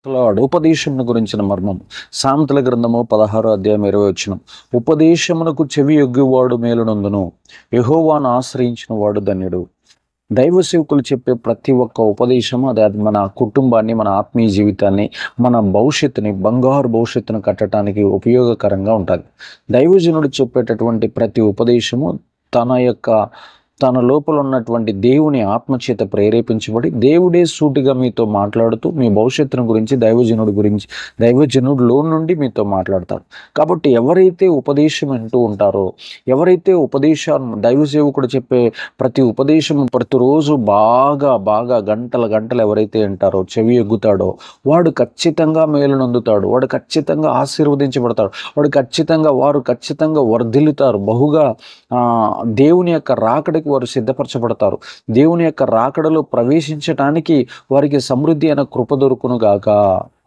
Lord ఉపదేశమును గురించిన మర్మం. సామెతల గ్రంథము 16 అధ్యాయం 20 వచనం. ఉపదేశమునకు చెవి యొగ్గువాడు మేలునందును, యెహోవాను ఆశ్రయించిన వాడు ధన్యుడు. దైవ సేవకులు చెప్పే ప్రతి ఒక్క ఉపదేశము అది మన కుటుంబాన్ని, మన ఆత్మీయ జీవితాన్ని, మన భవిష్యత్తుని, బంగారు భవిష్యత్తును కట్టడానికి ఉపయోగకరంగా ఉంటుంది. దైవజనుడు చెప్పేటటువంటి ప్రతి ఉపదేశము తన లోపల ఉన్నటువంటి దేవుని ఆత్మచేత ప్రేరేపించబడి దేవుడే సూటిగా మీతో మాట్లాడుతూ మీ భవిష్యత్తును గురించి దైవజనుడిలో నుండి మీతో మాట్లాడతాడు. కాబట్టి ఎవరైతే ఉపదేశం వింటూ ఉంటారో, ఎవరైతే ఉపదేశాన్ని దైవ సేవకుడు చెప్పే ప్రతి ఉపదేశం ప్రతిరోజు బాగా బాగా గంటలు ఎవరైతే వింటారో, చెవి ఎగ్గుతాడో, వాడు ఖచ్చితంగా మేలు నొందుతాడు. వాడు ఖచ్చితంగా ఆశీర్వదించబడతాడు. వారు ఖచ్చితంగా వర్ధిల్లుతారు. బహుగా దేవుని యొక్క రాకడకి వారు సిద్ధపరచబడతారు. దేవుని యొక్క రాకడలో ప్రవేశించటానికి వారికి సమృద్ధి అయిన కృప దొరుకును గాక.